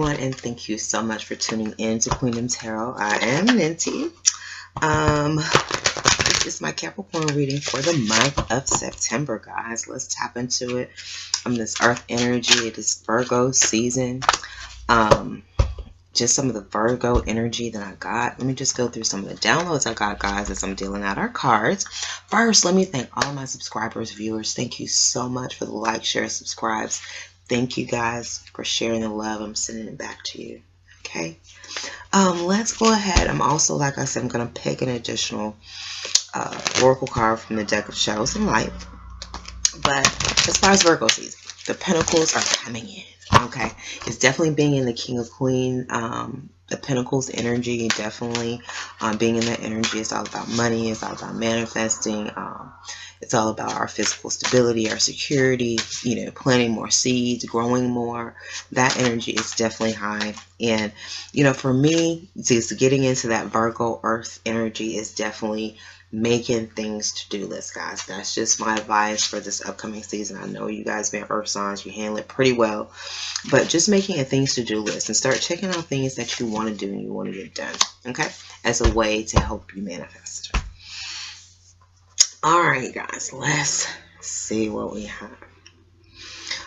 everyone, and thank you so much for tuning in to Queendom Tarot. I am Ninti. This is my Capricorn reading for the month of September, guys. Let's tap into it. This Earth energy. It is Virgo season. Just some of the Virgo energy that I got. Let me just go through some of the downloads I got, guys, as I'm dealing out our cards. First, let me thank all my subscribers, viewers. Thank you so much for the like, share, subscribes. Thank you guys for sharing the love. I'm sending it back to you. Okay. Let's go ahead. I'm also, like I said, I'm going to pick an additional oracle card from the deck of Shadows and Light. But as far as Virgo season, the Pentacles are coming in. Okay, it's definitely being in the King of Queen, the Pentacles energy. Definitely being in that energy. It's all about money. It's all about manifesting. It's all about our physical stability, our security. You know, planting more seeds, growing more. That energy is definitely high. And you know, for me, just getting into that Virgo Earth energy is definitely making things to-do lists, guys. That's just my advice for this upcoming season. I know you guys being earth signs, you handle it pretty well, but just making a things to-do list and start checking out things that you want to do and you want to get done, okay, as a way to help you manifest. All right, guys, let's see what we have.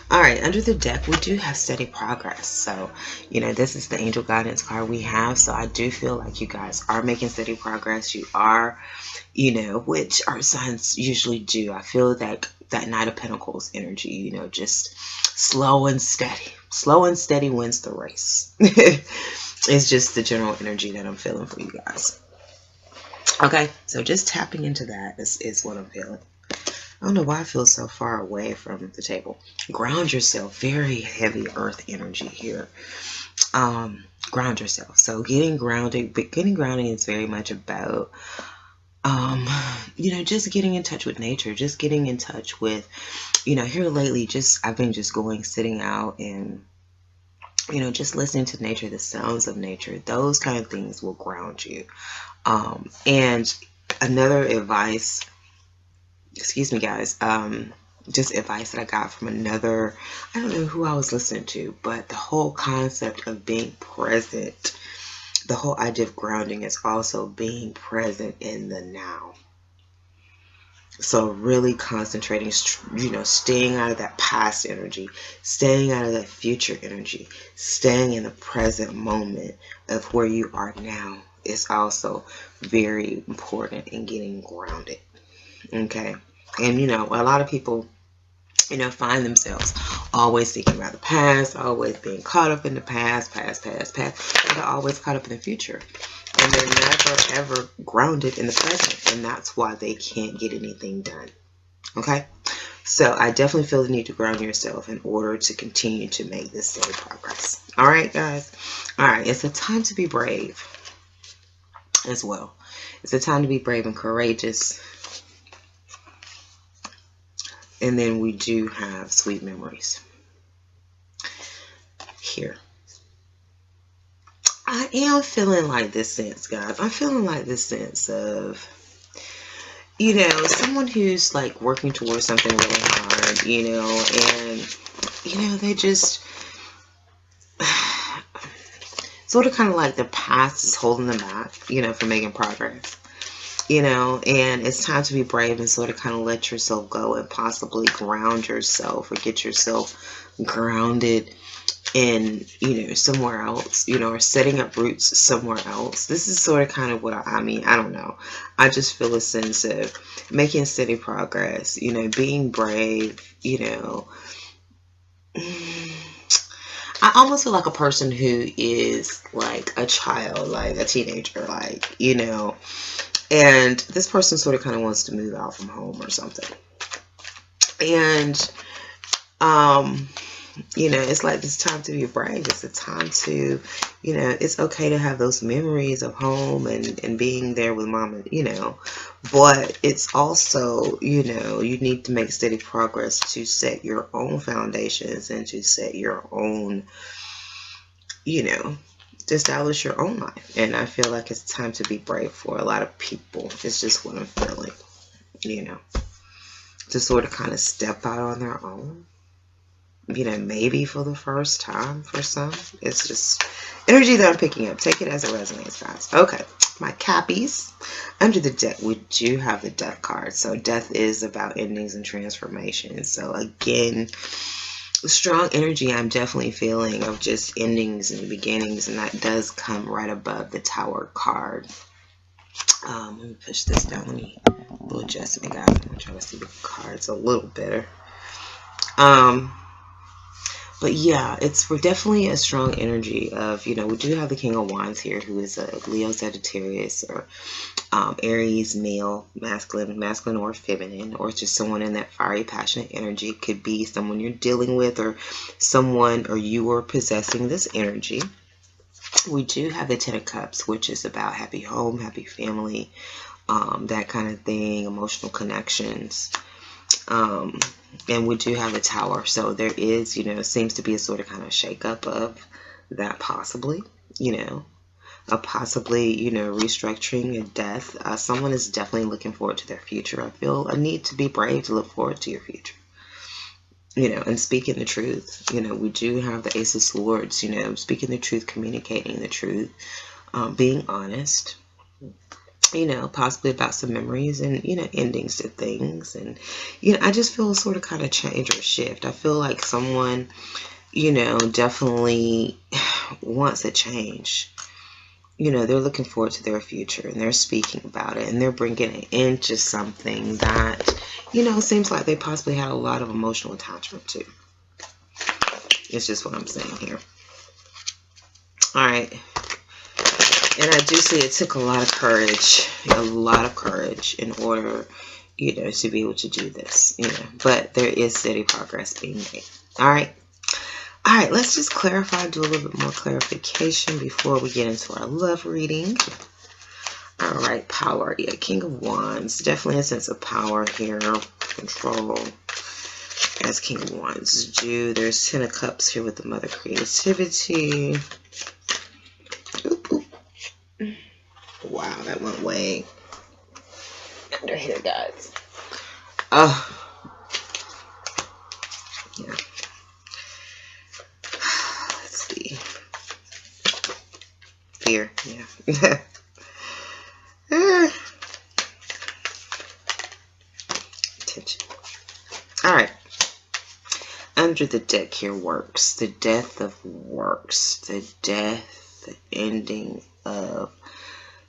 All right, under the deck, we do have steady progress. So, you know, this is the angel guidance card we have. So I do feel like you guys are making steady progress. You are, you know, which our signs usually do. I feel that Knight of Pentacles energy, you know, just slow and steady. Slow and steady wins the race. It's just the general energy that I'm feeling for you guys. Okay, so just tapping into that is what I'm feeling. I don't know why I feel so far away from the table. Ground yourself. Very heavy earth energy here. Ground yourself. So getting grounded, but getting grounding is very much about, you know, just getting in touch with nature. Just getting in touch with, you know, here lately, I've been just sitting out and, you know, just listening to nature, the sounds of nature. Those kind of things will ground you. And another advice, excuse me, guys, just advice that I got from another, I don't know who I was listening to, but the whole concept of being present, the whole idea of grounding is also being present in the now. So really concentrating, you know, staying out of that past energy, staying out of that future energy, staying in the present moment of where you are now is also very important in getting grounded. Okay. And, you know, a lot of people, you know, find themselves always thinking about the past, always being caught up in the past, but they're always caught up in the future. And they're never, ever grounded in the present. And that's why they can't get anything done. Okay? So I definitely feel the need to ground yourself in order to continue to make this steady progress. All right, guys? All right. It's a time to be brave as well. It's a time to be brave and courageous. And then we do have sweet memories here. I am feeling like this sense, guys. I'm feeling like this sense of, you know, someone who's like working towards something really hard, you know, and, you know, they just sort of kind of like the past is holding them back, you know, from making progress. You know, and it's time to be brave and sort of kind of let yourself go and possibly ground yourself or get yourself grounded in, you know, somewhere else, you know, or setting up roots somewhere else. This is sort of kind of what I mean. I don't know. I just feel a sense of making steady progress, you know, being brave, you know. I almost feel like a person who is like a child, like a teenager, like, you know, and this person sort of kind of wants to move out from home or something. And, you know, it's like it's time to be brave. It's a time to, you know, it's okay to have those memories of home and being there with mom, you know, but it's also, you know, you need to make steady progress to set your own foundations and to set your own, you know, to establish your own life. And I feel like it's time to be brave for a lot of people. It's just what I'm feeling, you know, to sort of kind of step out on their own you know, maybe for the first time for some. It's just energy that I'm picking up. Take it as it resonates, guys. Okay, my Cappies. Under the deck, we do have the death card. So death is about endings and transformation. So again, strong energy I'm definitely feeling of just endings and beginnings, and that does come right above the Tower card. Let me push this down. Let me a little adjustment, guys. I'm gonna try to see the cards a little better. But yeah, we're definitely a strong energy of, you know, we do have the King of Wands here, who is a Leo, Sagittarius, or Aries, male, masculine or feminine, or just someone in that fiery, passionate energy. It could be someone you're dealing with, or someone, or you are possessing this energy. We do have the Ten of Cups, which is about happy home, happy family, that kind of thing, emotional connections. And we do have the Tower, so there is, you know, seems to be a sort of kind of shakeup of that, possibly, you know, possibly, you know, restructuring, a death. Someone is definitely looking forward to their future. I feel a need to be brave to look forward to your future, you know, and speaking the truth. You know, we do have the Ace of Swords, you know, speaking the truth, communicating the truth, being honest, you know, possibly about some memories and, you know, endings to things. And, you know, I just feel a sort of kind of change or shift. I feel like someone, you know, definitely wants a change. You know, they're looking forward to their future, and they're speaking about it, and they're bringing it into something that, you know, seems like they possibly had a lot of emotional attachment to. It's just what I'm saying here. All right. And I do see it took a lot of courage in order, you know, to be able to do this, you know, but there is steady progress being made. All right. All right, let's just clarify, do a little bit more clarification before we get into our love reading. All right, power. Yeah, King of Wands. Definitely a sense of power here. Control. As King of Wands do. There's Ten of Cups here with the Mother Creativity. Oop, oop. Wow, that went way under here, guys. Oh. Yeah. Let's see. Fear. Yeah. Attention. All right. Under the deck here, works. The death of works. The death, the ending of,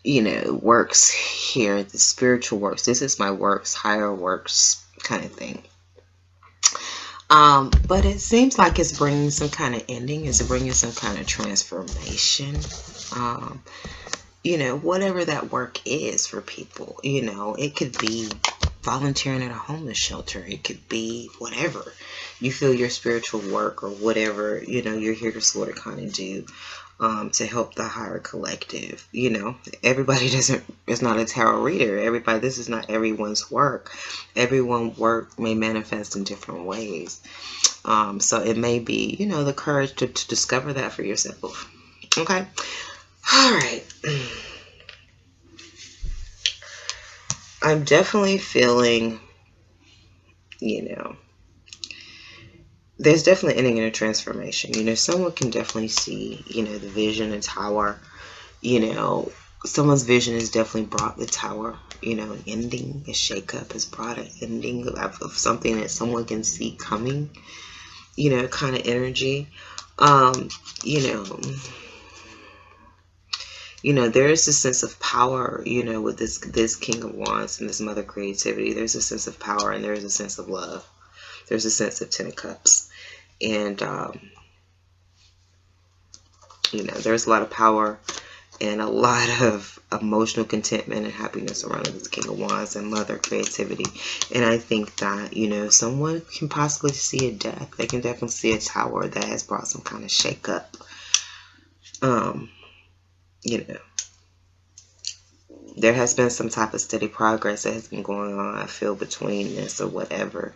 you know, works here. The spiritual works. This is my works, higher works kind of thing. But it seems like it's bringing some kind of ending. It's bringing some kind of transformation. You know, whatever that work is for people, you know, it could be volunteering at a homeless shelter. It could be whatever you feel your spiritual work, or whatever, you know, you're here to sort of kind of do to help the higher collective. You know, everybody is not a tarot reader. Everybody, this is not everyone's work. Everyone's work may manifest in different ways. So it may be, you know, the courage to discover that for yourself. Okay. All right. I'm definitely feeling, you know, there's definitely ending in a transformation. You know, someone can definitely see, you know, the vision and Tower. You know, someone's vision has definitely brought the Tower, you know, an ending, a shakeup has brought an ending of something that someone can see coming, you know, kind of energy. You know, there is a sense of power, you know, with this King of Wands and this Mother Creativity. There's a sense of power, and there's a sense of love. There's a sense of Ten of Cups. And, you know, there's a lot of power and a lot of emotional contentment and happiness around this King of Wands and Mother Creativity. And I think that, you know, someone can possibly see a death. They can definitely see a Tower that has brought some kind of shakeup. You know, there has been some type of steady progress that has been going on, I feel, between this or whatever.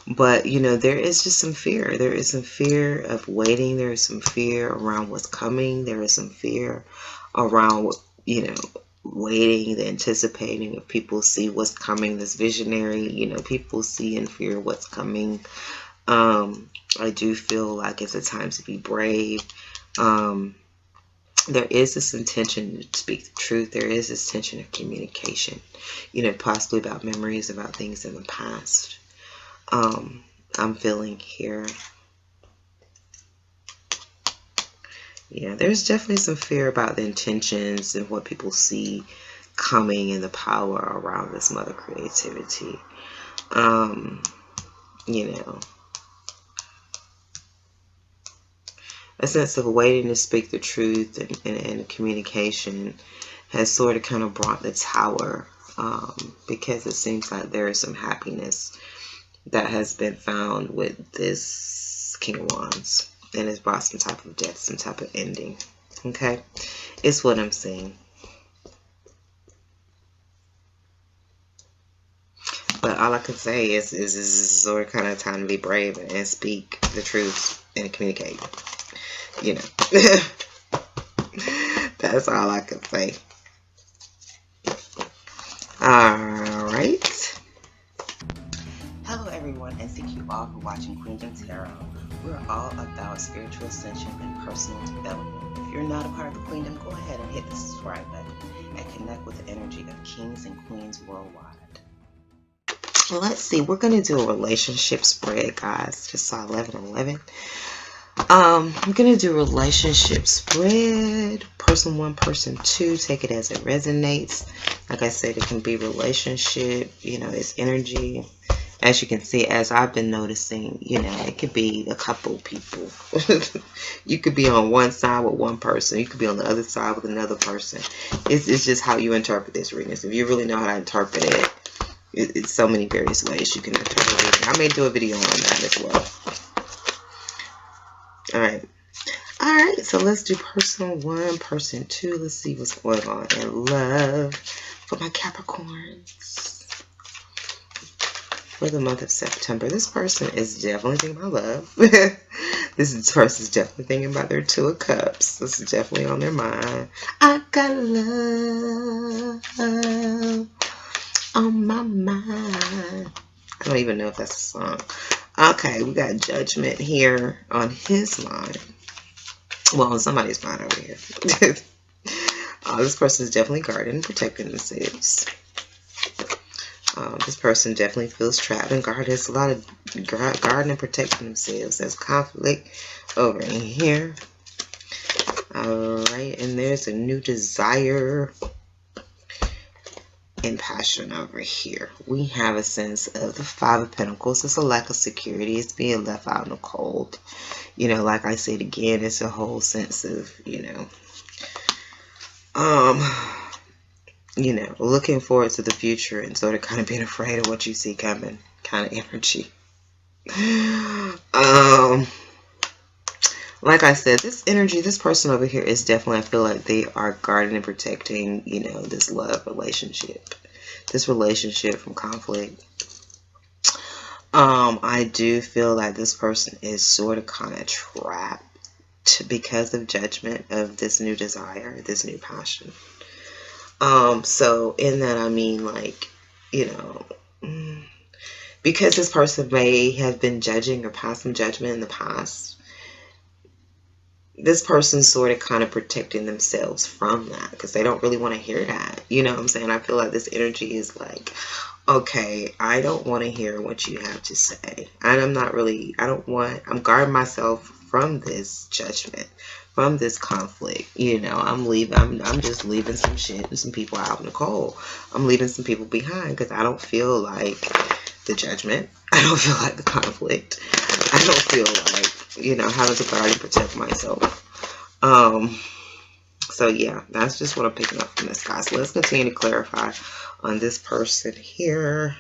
But, you know, there is just some fear. There is some fear of waiting. There is some fear around what's coming. There is some fear around, you know, waiting, the anticipating of people see what's coming, this visionary, you know, people see and fear what's coming. I do feel like it's a time to be brave. There is this intention to speak the truth. There is this tension of communication, you know, possibly about memories, about things in the past. I'm feeling here. Yeah, there's definitely some fear about the intentions and what people see coming and the power around this mother creativity. You know, a sense of waiting to speak the truth and communication has sort of kind of brought the tower, because it seems like there is some happiness that has been found with this King of Wands, and it's brought some type of death, some type of ending. Okay, it's what I'm seeing. But all I can say is sort of kind of time to be brave and speak the truth and communicate. You know, that's all I can say. All right. Hello, everyone, and thank you all for watching Queendom Tarot. We're all about spiritual ascension and personal development. If you're not a part of the Queendom, go ahead and hit the subscribe button and connect with the energy of kings and queens worldwide. Let's see, we're going to do a relationship spread, guys. Just saw 1111. I'm going to do relationship spread. Person 1, person 2. Take it as it resonates. Like I said, it can be relationship. You know, it's energy. As you can see, as I've been noticing, you know, it could be a couple people. You could be on one side with one person. You could be on the other side with another person. It's just how you interpret this reading. So if you really know how to interpret it, it's so many various ways you can interpret it. I may do a video on that as well. Alright, so let's do person 1, person 2. Let's see what's going on in love for my Capricorns for the month of September. This person is definitely thinking about love. This person is definitely thinking about their 2 of Cups. This is definitely on their mind. I got love on my mind. I don't even know if that's a song. Okay, we got Judgment here on his mind. Well, on somebody's mind over here. This person is definitely guarding and protecting themselves. This person definitely feels trapped and guarded. There's a lot of guarding and protecting themselves. There's conflict over in here. Alright, and there's a new desire and passion over here. We have a sense of the 5 of Pentacles. It's a lack of security. It's being left out in the cold. You know, like I said again, it's a whole sense of, you know, looking forward to the future and sort of kind of being afraid of what you see coming kind of energy. Like I said, this energy, this person over here is definitely, I feel like they are guarding and protecting, you know, this love relationship. This relationship from conflict. I do feel like this person is sort of kind of trapped because of judgment of this new desire, this new passion. So in that, I mean, like, you know, because this person may have been judging or passing judgment in the past, this person's sort of kind of protecting themselves from that because they don't really want to hear that. You know what I'm saying? I feel like this energy is like, okay, I don't want to hear what you have to say. And I'm guarding myself from this judgment, from this conflict. You know, I'm just leaving some shit and some people out in the cold. I'm leaving some people behind because I don't feel like the judgment. I don't feel like the conflict. I don't feel like, you know, having to guard and protect myself. So yeah, that's just what I'm picking up from this, guys. So let's continue to clarify on this person here.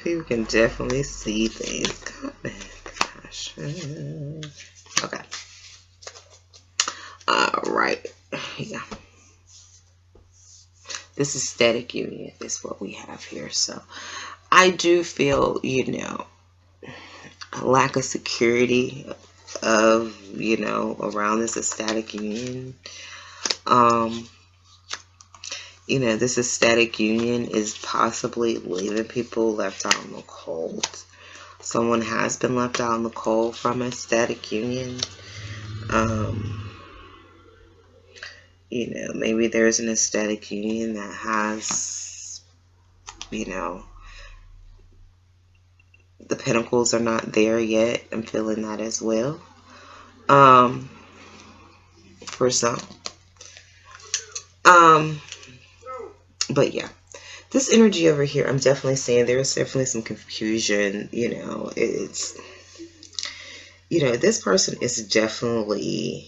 People can definitely see things coming. Okay. Alright. Yeah. This is static union is what we have here. So I do feel, you know, a lack of security of, you know, around this ecstatic union. You know, this ecstatic union is possibly leaving people left out in the cold. Someone has been left out in the cold from a ecstatic union. You know, maybe there's an ecstatic union that has, you know, the pentacles are not there yet. I'm feeling that as well. For some. But yeah, this energy over here, I'm definitely saying there's definitely some confusion. You know, it's, you know, this person is definitely,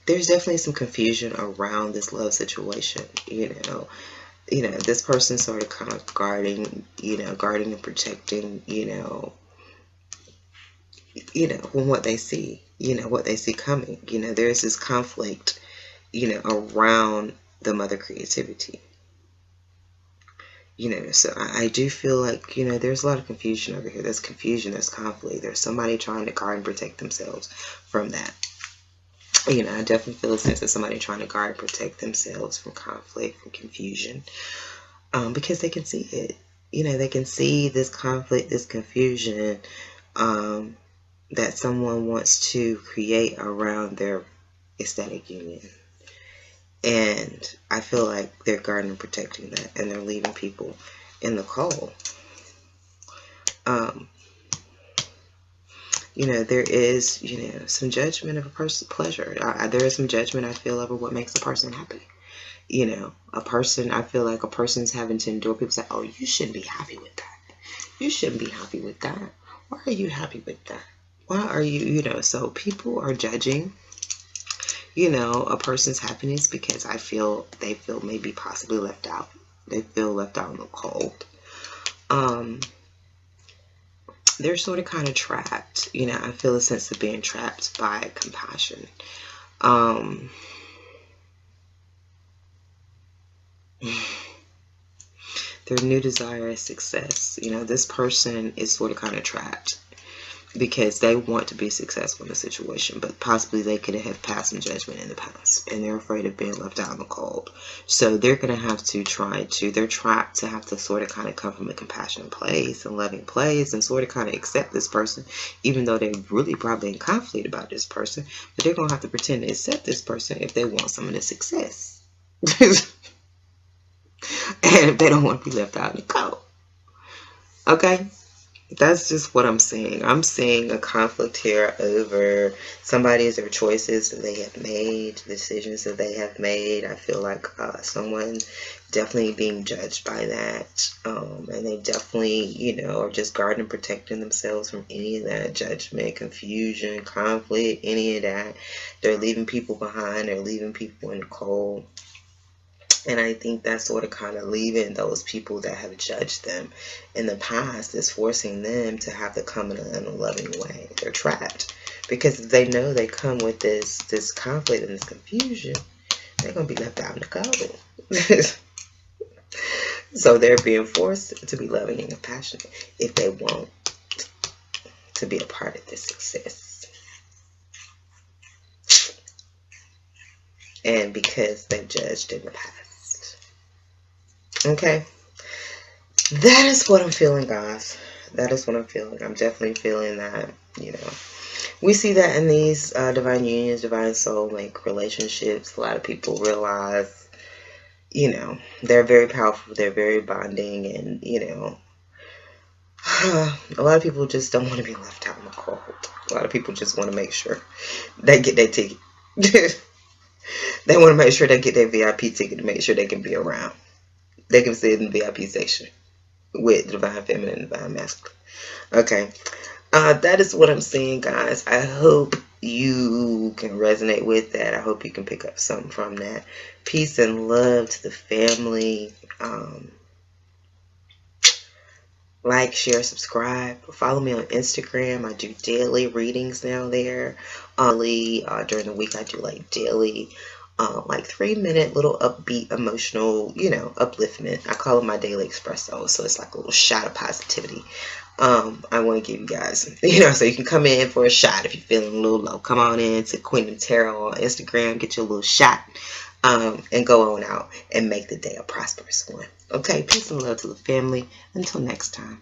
there's definitely some confusion around this love situation. You know, this person's sort of kind of guarding, you know, guarding and protecting, you know, from what they see, you know, what they see coming. You know, there's this conflict, you know, around the mother creativity. You know, so I do feel like, you know, there's a lot of confusion over here. There's confusion, there's conflict. There's somebody trying to guard and protect themselves from that. You know, I definitely feel a sense of somebody trying to guard and protect themselves from conflict, from confusion, because they can see it. You know, they can see this conflict, this confusion, that someone wants to create around their ecstatic union. And I feel like they're guarding and protecting that, and they're leaving people in the cold. You know, there is, you know, some judgment of a person's pleasure. There is some judgment, I feel, over what makes a person happy. You know, a person, I feel like a person's having to endure. People say, oh, you shouldn't be happy with that. You shouldn't be happy with that. Why are you happy with that? Why are you, you know, so people are judging, you know, a person's happiness because they feel maybe possibly left out. They feel left out in the cold. They're sort of kind of trapped. You know, I feel a sense of being trapped by compassion. Their new desire is success. You know, this person is sort of kind of trapped because they want to be successful in the situation, but possibly they could have passed some judgment in the past, and they're afraid of being left out in the cold. So they're going to have to they're trapped to have to sort of kind of come from a compassionate place and loving place and sort of kind of accept this person, even though they're really probably in conflict about this person, but they're going to have to pretend to accept this person if they want some of the success. And if they don't want to be left out in the cold. Okay? That's just what I'm seeing. I'm seeing a conflict here over somebody's their choices that they have made, decisions that they have made. I feel like someone definitely being judged by that. And they definitely, you know, are just guarding and protecting themselves from any of that judgment, confusion, conflict, any of that. They're leaving people behind. They're leaving people in the cold. And I think that's sort of kind of leaving those people that have judged them in the past is forcing them to have to come in a loving way. They're trapped because they know they come with this conflict and this confusion. They're going to be left out in the cold. So they're being forced to be loving and compassionate if they want to be a part of this success. And because they've judged in the past. Okay, that is what I'm feeling, guys. That is what I'm feeling. I'm definitely feeling that, you know, we see that in these divine unions, divine soulmate relationships. A lot of people realize, you know, they're very powerful, they're very bonding, and, you know, a lot of people just don't want to be left out in the cold. A lot of people just want to make sure they get their ticket. They want to make sure they get their VIP ticket to make sure they can be around. They can sit in the VIP section with divine feminine and divine masculine. Okay. That is what I'm seeing, guys. I hope you can resonate with that. I hope you can pick up something from that. Peace and love to the family. Like, share, subscribe. Follow me on Instagram. I do daily readings now there. During the week, I do like daily, like 3-minute little upbeat, emotional, upliftment. I call it my daily espresso. So it's like a little shot of positivity. I want to give you guys, so you can come in for a shot if you're feeling a little low. Come on in to Queen Tarot on Instagram, get your little shot, and go on out and make the day a prosperous one. Okay, peace and love to the family. Until next time.